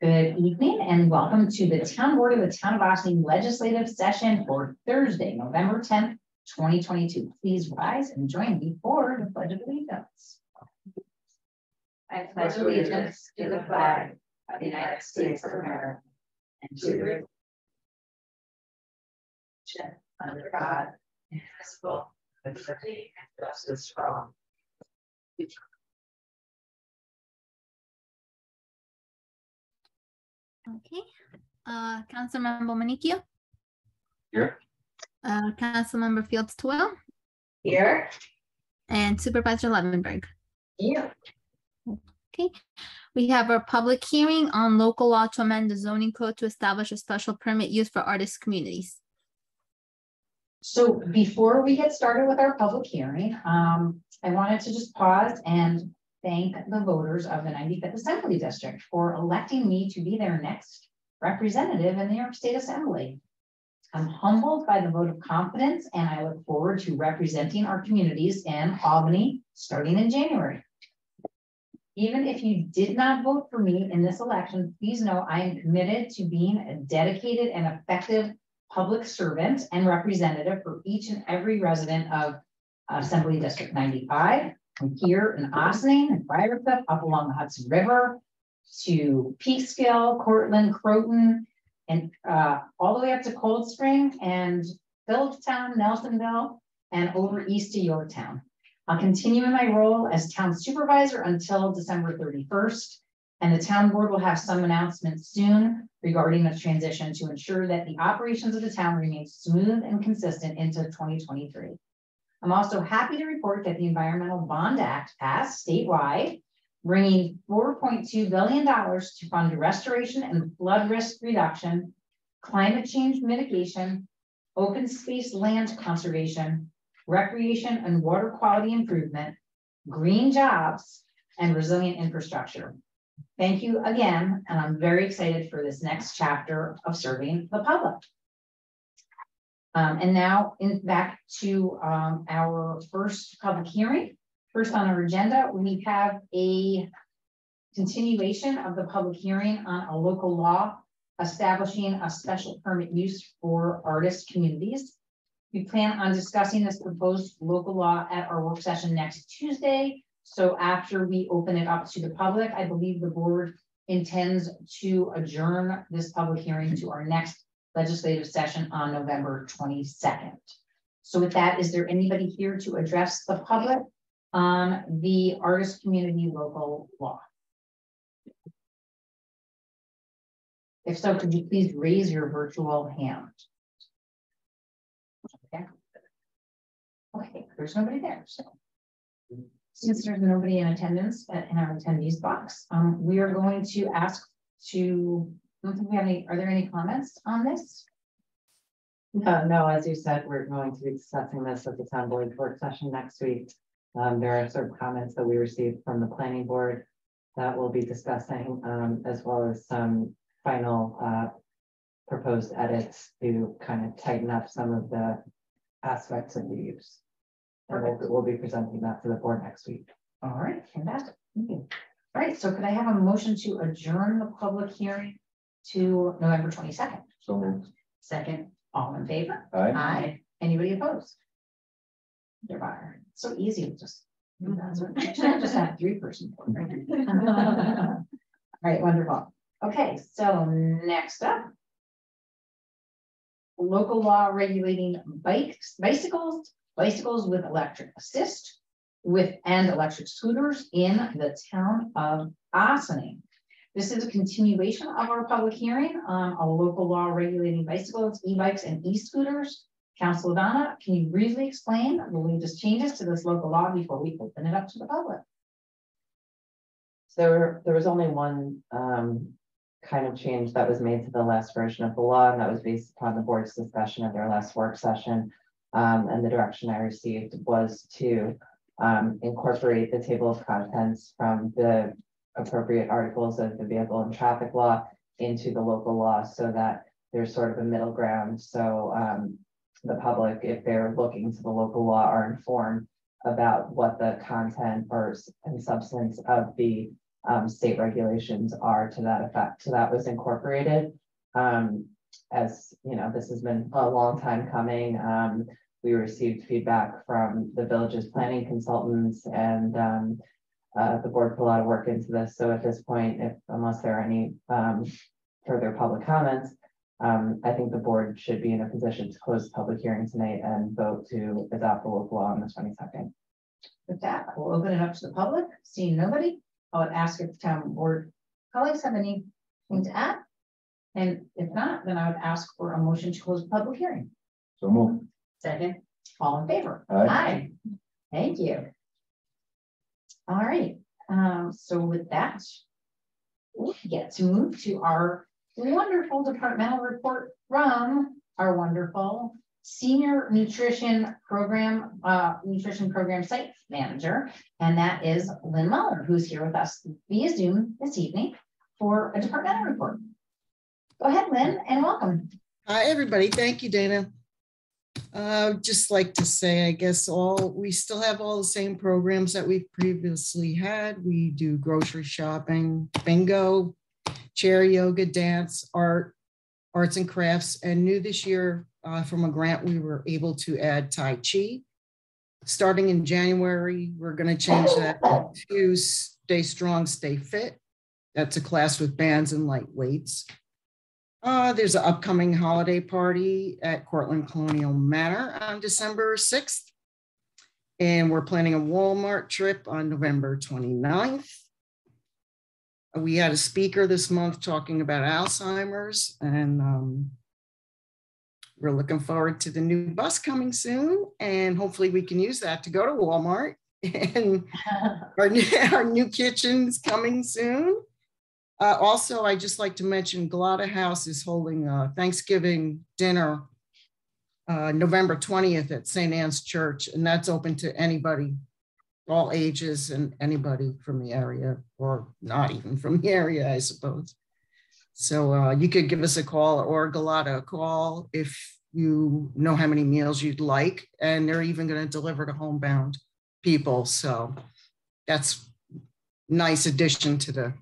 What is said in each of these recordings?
Good evening and welcome to the Town Board of the Town of Ossining Legislative Session for Thursday, November 10th, 2022. Please rise and join me for the Pledge of Allegiance. I pledge allegiance to the flag of the United States of America and to the republic under God, indivisible, with liberty and justice for all. Okay, Councilmember Manicchio. Here. Councilmember Fields Toil. Here. And Supervisor Levenberg. Here. Okay, we have our public hearing on local law to amend the zoning code to establish a special permit use for artist communities. So before we get started with our public hearing, I wanted to just pause and thank the voters of the 95th Assembly District for electing me to be their next representative in the New York State Assembly. I'm humbled by the vote of confidence, and I look forward to representing our communities in Albany starting in January. Even if you did not vote for me in this election, please know I am committed to being a dedicated and effective public servant and representative for each and every resident of Assembly District 95. From here in Ossining and Briarcliff, up along the Hudson River to Peekskill, Cortland, Croton, and all the way up to Cold Spring and Phillipstown, Nelsonville, and over east to Yorktown. I'll continue in my role as town supervisor until December 31st, and the town board will have some announcements soon regarding the transition to ensure that the operations of the town remain smooth and consistent into 2023. I'm also happy to report that the Environmental Bond Act passed statewide, bringing $4.2 billion to fund restoration and flood risk reduction, climate change mitigation, open space land conservation, recreation and water quality improvement, green jobs, and resilient infrastructure. Thank you again, and I'm very excited for this next chapter of serving the public. And now back to our first public hearing. First on our agenda, we have a continuation of the public hearing on a local law establishing a special permit use for artist communities. We plan on discussing this proposed local law at our work session next Tuesday. So after we open it up to the public, I believe the board intends to adjourn this public hearing to our next legislative session on November 22nd. So with that, is there anybody here to address the public on the artist community local law? If so, could you please raise your virtual hand? Okay. Okay, there's nobody there. So since there's nobody in attendance in our attendees box, we are going to ask to, I don't think we have any, are there any comments on this? No, as you said, we're going to be discussing this at the town board work session next week. There are certain comments that we received from the planning board that we'll be discussing, as well as some final proposed edits to kind of tighten up some of the aspects of the use. And we'll be presenting that to the board next week. All right, fantastic. Thank you. All right, so could I have a motion to adjourn the public hearing to November 22nd? So moved. Second, all in favor? Aye. Aye. Anybody opposed? There. So easy to just just have 3-person board, right? All right, wonderful. Okay, so next up, local law regulating bicycles with electric assist and electric scooters in the town of Ossining. This is a continuation of our public hearing on a local law regulating bicycles, e-bikes, and e-scooters. Councilor Donna, can you briefly explain the latest changes to this local law before we open it up to the public? So there was only one kind of change that was made to the last version of the law, and that was based upon the board's discussion at their last work session. And the direction I received was to incorporate the table of contents from the appropriate articles of the vehicle and traffic law into the local law, so that there's sort of a middle ground. So the public, if they're looking to the local law, are informed about what the content and substance of the state regulations are to that effect. So that was incorporated. As you know, this has been a long time coming. We received feedback from the village's planning consultants, and the board put a lot of work into this. So at this point, unless there are any further public comments, I think the board should be in a position to close the public hearing tonight and vote to adopt the local law on the 22nd. With that, we'll open it up to the public. Seeing nobody, I would ask if the town board colleagues have anything to add. And if not, then I would ask for a motion to close the public hearing. So move. Second. All in favor? Aye. Thank you. All right. So with that, we get to move to our wonderful departmental report from our wonderful senior nutrition program site manager, and that is Lynn Muller, who's here with us via Zoom this evening for a departmental report. Go ahead, Lynn, and welcome. Hi, everybody. Thank you, Dana. Just like to say, I guess we still have all the same programs that we've previously had. We do grocery shopping, bingo, chair yoga, dance, arts and crafts, and new this year from a grant, we were able to add Tai Chi. Starting in January, we're going to change that to Stay Strong, Stay Fit. That's a class with bands and light weights. There's an upcoming holiday party at Cortland Colonial Manor on December 6th. And we're planning a Walmart trip on November 29th. We had a speaker this month talking about Alzheimer's, and we're looking forward to the new bus coming soon. And hopefully we can use that to go to Walmart. And our new kitchen's coming soon. Also, I just like to mention Galata House is holding a Thanksgiving dinner November 20th at St. Anne's Church, and that's open to anybody, all ages, and anybody from the area, or not even from the area, I suppose. So you could give us a call, or Galata a call if you know how many meals you'd like, and they're even going to deliver to homebound people. So that's a nice addition to the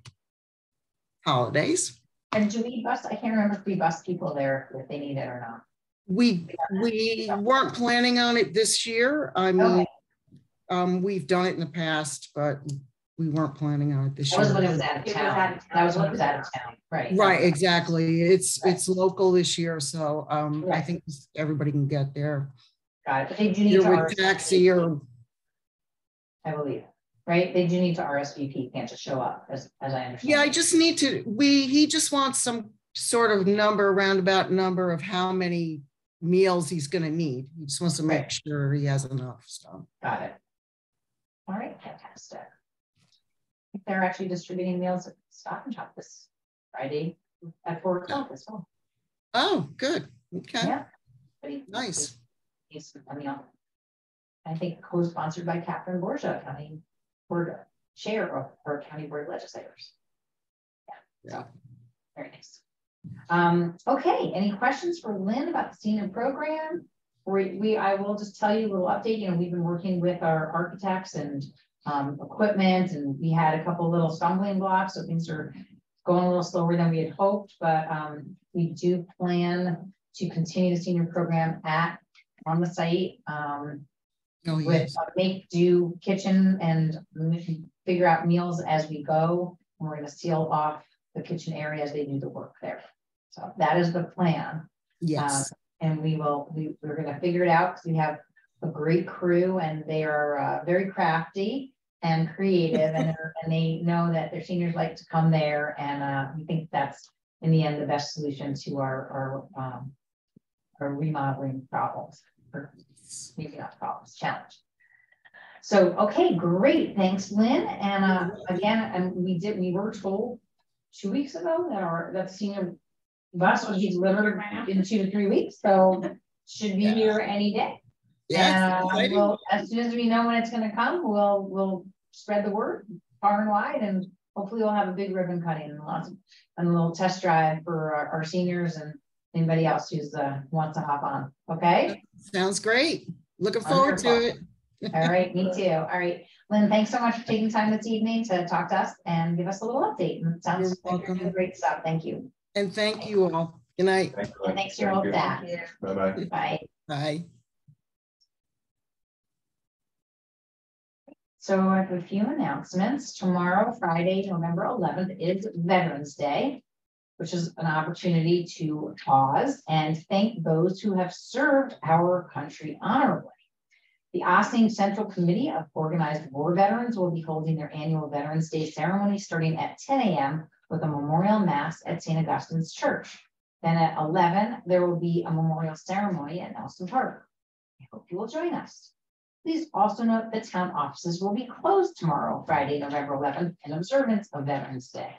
holidays. And do we bus? I can't remember if we bus people there if they need it or not. We weren't planning on it this year. I mean, okay. We've done it in the past, but we weren't planning on it this year. That was when it was out of town. That was when it was out of town. Right. Right. Exactly. It's local this year, so right. I think everybody can get there. Got it. But they do need to with taxi or. I believe. Right, they do need to RSVP, can't just show up, as I understand. Yeah, I just need to. He just wants some sort of roundabout number of how many meals he's going to need. He just wants to make sure he has enough stuff. Got it. All right, fantastic. They're actually distributing meals at Stop and Shop this Friday at 4 o'clock as well. Oh, good. Okay. Yeah. Nice. I think co-sponsored by Catherine Borgia, County Board Chair of our County Board of Legislators. Yeah. Very nice. Okay, any questions for Lynn about the senior program? I will just tell you a little update. You know, we've been working with our architects and equipment, and we had a couple little stumbling blocks, so things are going a little slower than we had hoped, but we do plan to continue the senior program on the site. With make do kitchen and figure out meals as we go. And we're going to seal off the kitchen area as they do the work there. So that is the plan. Yes. And we're going to figure it out because we have a great crew, and they are very crafty and creative, and they know that their seniors like to come there. And we think that's in the end the best solution to our remodeling problems. Maybe not problems, challenge. So, okay, great. Thanks, Lynn. And again, we were told 2 weeks ago that the senior bus would be delivered in 2 to 3 weeks. So should be here any day. Yeah. As soon as we know when it's going to come, we'll spread the word far and wide, and hopefully we'll have a big ribbon cutting and a little test drive for our seniors and anybody else who's wants to hop on. Okay. Sounds great. Looking forward to it. All right, me too. All right. Lynn, thanks so much for taking time this evening to talk to us and give us a little update. And it sounds You're like you're welcome. doing great stuff. Thank you. And thank you all. Good night. And thanks to your whole staff. Bye-bye. Bye. Bye. So I have a few announcements. Tomorrow, Friday, November 11th is Veterans Day, which is an opportunity to pause and thank those who have served our country honorably. The Ossining Central Committee of Organized War Veterans will be holding their annual Veterans Day ceremony starting at 10 a.m. with a memorial mass at St. Augustine's Church. Then at 11, there will be a memorial ceremony at Nelson Park. I hope you will join us. Please also note that town offices will be closed tomorrow, Friday, November 11th, in observance of Veterans Day.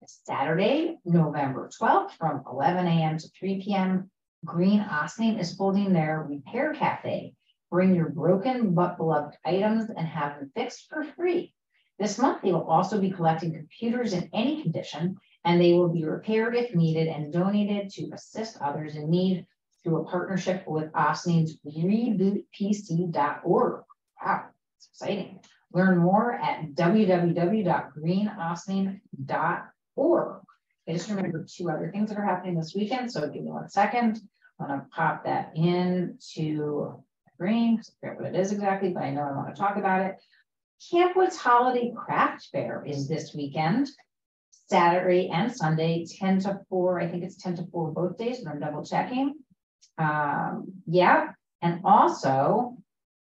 Saturday, November 12th, from 11 a.m. to 3 p.m., Green Ossining is holding their Repair Cafe. Bring your broken but beloved items and have them fixed for free. This month, they will also be collecting computers in any condition, and they will be repaired if needed and donated to assist others in need through a partnership with Ossining's rebootpc.org. Wow, it's exciting. Learn more at www.greenossining.org. I just remembered two other things that are happening this weekend, so give me 1 second. I'm going to pop that into my brain. I forget what it is exactly, but I know I want to talk about it. Camp Woods Holiday Craft Fair is this weekend, Saturday and Sunday, 10 to 4. I think it's 10 to 4 both days, but I'm double checking. Yeah, and also,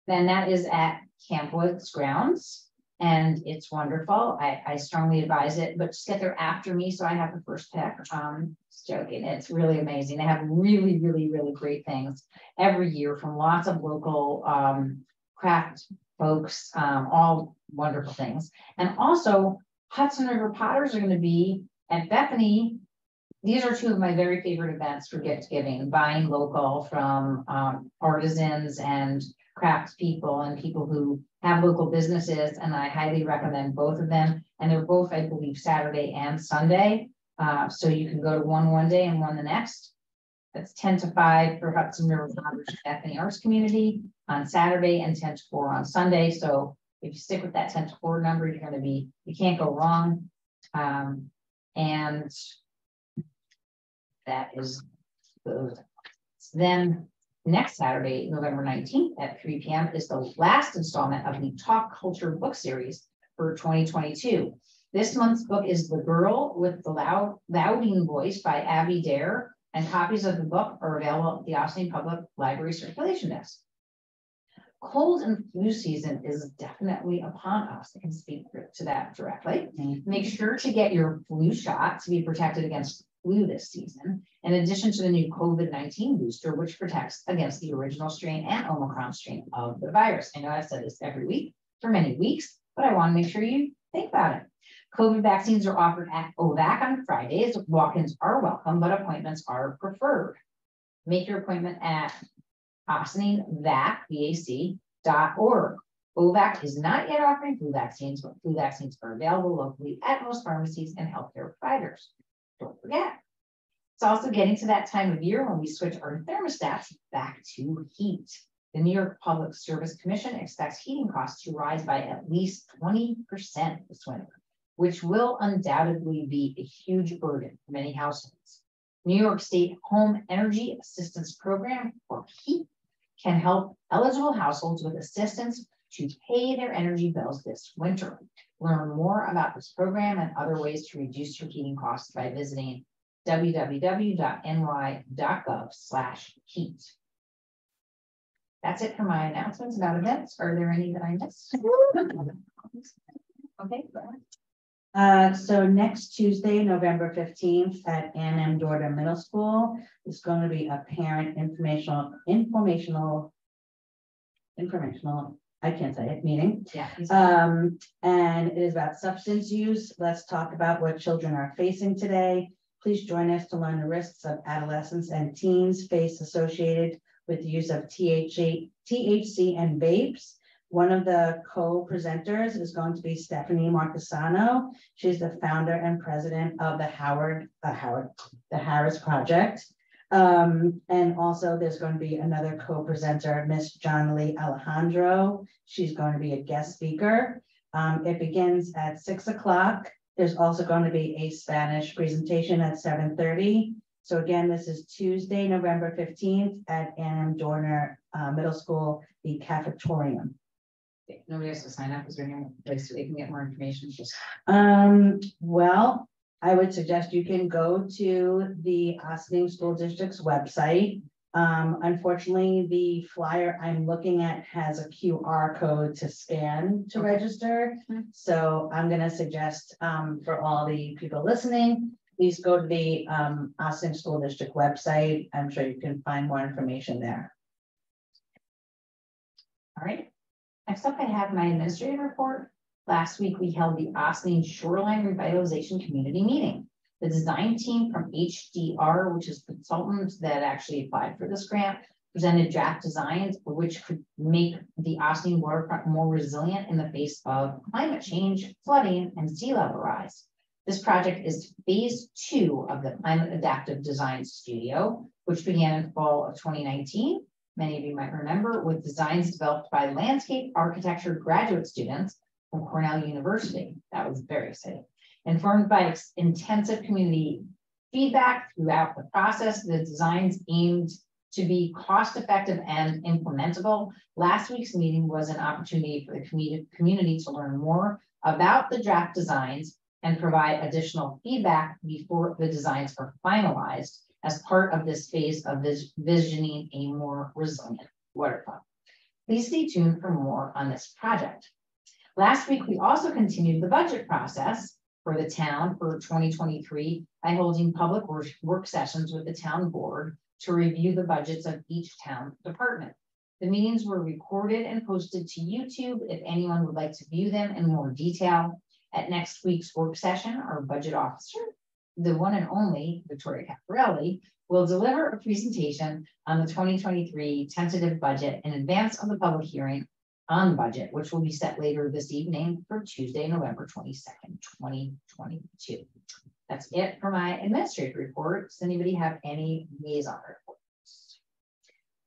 then that is at Camp Woods grounds. And it's wonderful. I strongly advise it, but just get there after me so I have the first pick. Just joking. It's really amazing. They have really, really, really great things every year from lots of local craft folks, all wonderful things. And also, Hudson River Potters are going to be at Bethany. These are two of my very favorite events for gift giving, buying local from artisans and craft people and people who have local businesses, and I highly recommend both of them. And they're both, I believe, Saturday and Sunday. So you can go to one day and one the next. That's 10 to 5 for Hudson River Potters Bethany Arts Community on Saturday and 10 to 4 on Sunday. So if you stick with that 10 to 4 number, you're going to be, you can't go wrong. And that is those. Then next Saturday, November 19th at 3 p.m. is the last installment of the Talk Culture book series for 2022. This month's book is The Girl with the Louding Voice by Abby Dare, and copies of the book are available at the Ossining Public Library circulation desk. Cold and flu season is definitely upon us. I can speak to that directly. Make sure to get your flu shot to be protected against flu this season, in addition to the new COVID-19 booster, which protects against the original strain and Omicron strain of the virus. I know I've said this every week for many weeks, but I want to make sure you think about it. COVID vaccines are offered at OVAC on Fridays. Walk-ins are welcome, but appointments are preferred. Make your appointment at OssiningVac.org. OVAC is not yet offering flu vaccines, but flu vaccines are available locally at most pharmacies and healthcare providers. Don't forget. It's also getting to that time of year when we switch our thermostats back to heat. The New York Public Service Commission expects heating costs to rise by at least 20% this winter, which will undoubtedly be a huge burden for many households. New York State Home Energy Assistance Program, or HEAP, can help eligible households with assistance to pay their energy bills this winter. Learn more about this program and other ways to reduce your heating costs by visiting www.ny.gov/heat. That's it for my announcements about events. Are there any that I missed? Okay, go ahead. So next Tuesday, November 15th at Ann M. Dorter Middle School is going to be a parent informational, I can't say it, meeting. Yeah. And it is about substance use. Let's talk about what children are facing today. Please join us to learn the risks of adolescents and teens face associated with the use of THC and vapes. One of the co-presenters is going to be Stephanie Marcasano. She's the founder and president of the Harris Project. And also there's going to be another co-presenter, Miss John Lee Alejandro. She's going to be a guest speaker. It begins at 6 o'clock. There's also going to be a Spanish presentation at 7:30. So again, this is Tuesday, November 15th at Ann Dorner Middle School, the cafetorium. Nobody has to sign up. Is there any place so they can get more information? Just Well, I would suggest you can go to the Ossining School District's website. Unfortunately, the flyer I'm looking at has a QR code to scan to register. So I'm going to suggest for all the people listening, please go to the Ossining School District website. I'm sure you can find more information there. all right. Next up, I have my administrative report. Last week, we held the Ossining Shoreline Revitalization Community Meeting. The design team from HDR, which is consultants that actually applied for this grant, presented draft designs which could make the Ossining waterfront more resilient in the face of climate change, flooding, and sea level rise. This project is phase 2 of the Climate Adaptive Design Studio, which began in fall of 2019. Many of you might remember, with designs developed by landscape architecture graduate students from Cornell University. That was very exciting. Informed by intensive community feedback throughout the process, the designs aimed to be cost-effective and implementable. Last week's meeting was an opportunity for the community to learn more about the draft designs and provide additional feedback before the designs are finalized as part of this phase of visioning a more resilient waterfront. Please stay tuned for more on this project. Last week, we also continued the budget process for the town for 2023 by holding public work sessions with the town board to review the budgets of each town department. The meetings were recorded and posted to YouTube if anyone would like to view them in more detail. At next week's work session, our budget officer, the one and only Victoria Caparelli, will deliver a presentation on the 2023 tentative budget in advance of the public hearing on the budget, which will be set later this evening for Tuesday, November 22nd, 2022. That's it for my administrative report. Does anybody have any liaison reports?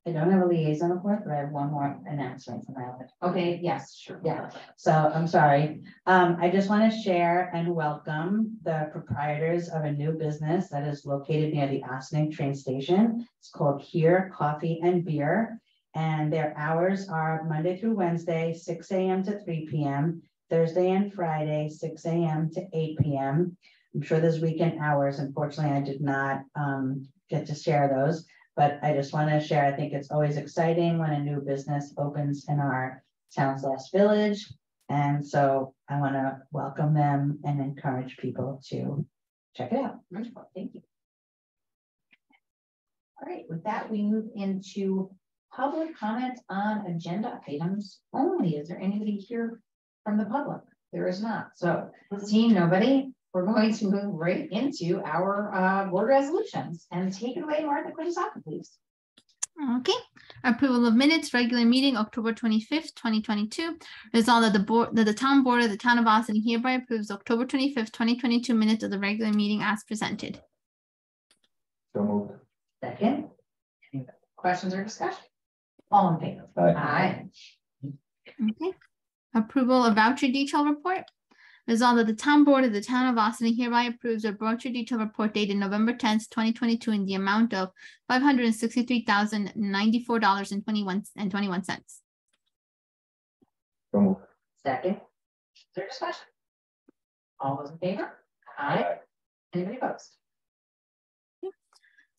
I don't have a liaison report, but I have one more announcement from my list. Okay, yes, sure. Yeah, so I'm sorry. I just want to share and welcome the proprietors of a new business that is located near the Ossining train station. It's called Here Coffee and Beer. And their hours are Monday through Wednesday, 6 a.m. to 3 p.m., Thursday and Friday, 6 a.m. to 8 p.m. I'm sure there's weekend hours. Unfortunately, I did not get to share those, but I just want to share, I think it's always exciting when a new business opens in our town/village. And so I want to welcome them and encourage people to check it out. Wonderful, thank you. All right, with that, we move into public comment on agenda items only. Is there anybody here from the public? There is not. So seeing nobody, we're going to move right into our board resolutions and take it away, Martha Quinnisaka, please. Okay. Approval of minutes, regular meeting, October 25th, 2022. Resolved that the town board of the town of Ossining hereby approves October 25th, 2022 minutes of the regular meeting as presented. So moved. Second. Any questions or discussion? All in favor? Aye. Okay. Approval of voucher detail report. Resolved that the town board of the town of Ossining hereby approves a voucher detail report dated November 10th, 2022 in the amount of $563,094.21. So moved. Second. Is there discussion? All those in favor? Aye. Anybody opposed?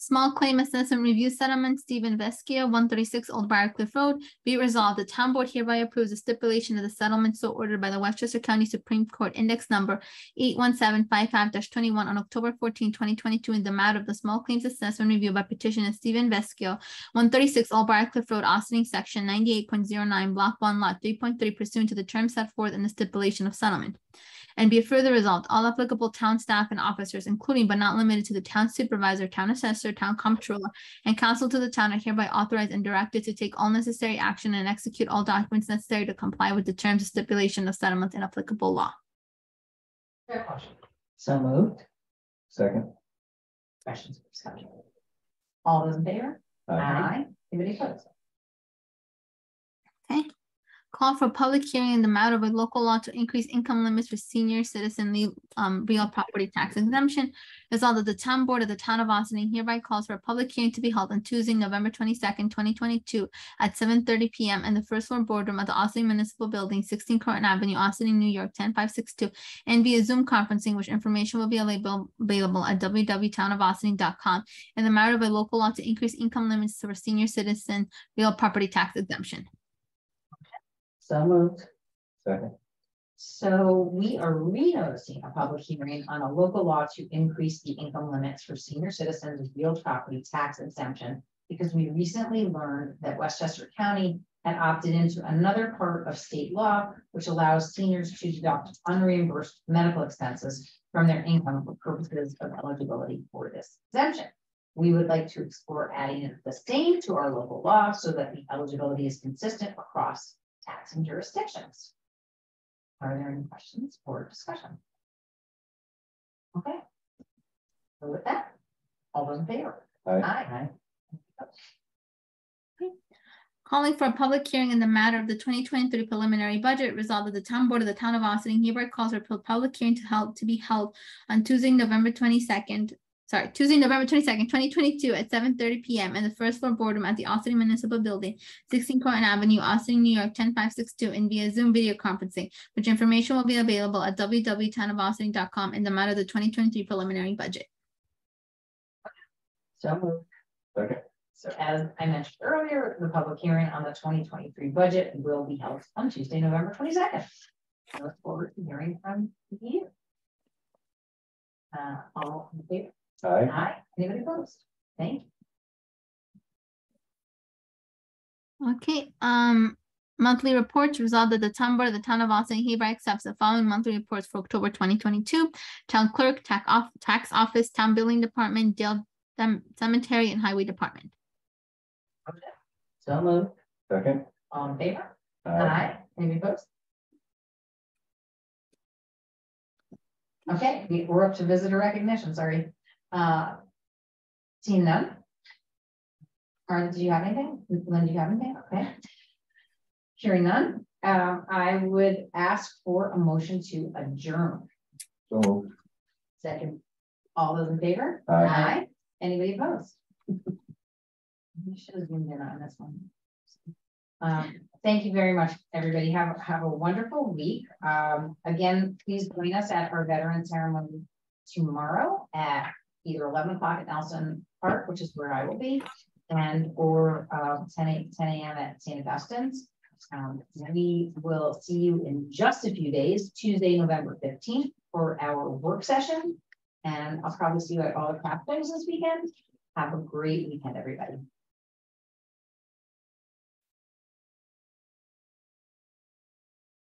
Small claim assessment review settlement, Stephen Veskia, 136 Old Briarcliff Road. Be it resolved, the town board hereby approves the stipulation of the settlement so ordered by the Westchester County Supreme Court Index Number 81755-21 on October 14, 2022 in the matter of the small claims assessment review by petitioner Stephen Veskia, 136 Old Briarcliff Road, Ossining, Section 98.09, Block 1, Lot 3.3, pursuant to the terms set forth in the stipulation of settlement. And be it further resolved, all applicable town staff and officers, including but not limited to the town supervisor, town assessor, town comptroller, and council to the town are hereby authorized and directed to take all necessary action and execute all documents necessary to comply with the terms of stipulation of settlement and applicable law. So moved. Second. Questions or discussion? All those in favor? Aye. Anybody opposed? Call for public hearing in the matter of a local law to increase income limits for senior citizen real property tax exemption. Resolved that the town board of the town of Austin hereby calls for a public hearing to be held on Tuesday, November 22nd, 2022 at 7:30 p.m. in the first floor boardroom of the Austin Municipal Building, 16 Croton Avenue, Austin, New York, 10562, and via Zoom conferencing, which information will be available at www.townofaustin.com in the matter of a local law to increase income limits for senior citizen real property tax exemption. So moved. Second. So we are re-noticing a public hearing on a local law to increase the income limits for senior citizens real property tax exemption, because we recently learned that Westchester County had opted into another part of state law, which allows seniors to deduct unreimbursed medical expenses from their income for purposes of eligibility for this exemption. We would like to explore adding the same to our local law so that the eligibility is consistent across taxing jurisdictions. Are there any questions or discussion? Okay. So with that, all those in favor? Aye. Calling for a public hearing in the matter of the 2023 preliminary budget. Resolved that the town board of the town of Austin hereby calls for a public hearing to be held on Tuesday, November 22nd, 2022 at 7:30 p.m. in the first floor boardroom at the Austin Municipal Building, 16 Croton Avenue, Austin, New York, 10562, and via Zoom video conferencing, which information will be available at www.townofaustin.com in the matter of the 2023 preliminary budget. So moved. Second. So as I mentioned earlier, the public hearing on the 2023 budget will be held on Tuesday, November 22nd. I look forward to hearing from you. All in favor? Aye. Aye. Anybody opposed? Thank you. Okay, monthly reports. Resolved that the town board of the town of Austin hereby accepts the following monthly reports for October 2022. Town clerk, tax office, town building department, Dale cemetery, and highway department. So moved. Second. All in favor? Aye. Anybody opposed? Okay, we're up to visitor recognition, sorry. Seeing none? Arlen, do you have anything? Lynn, do you have anything? Okay. Hearing none, I would ask for a motion to adjourn. So moved. Second. All those in favor? Aye. Anybody opposed? We should have zoomed in on this one. Thank you very much, everybody. Have a wonderful week. Again, please join us at our veteran ceremony tomorrow at either 11 o'clock at Nelson Park, which is where I will be, and or 10 a.m. at St. Augustine's. We will see you in just a few days, Tuesday, November 15th, for our work session. And I'll probably see you at all the craft days this weekend. Have a great weekend, everybody.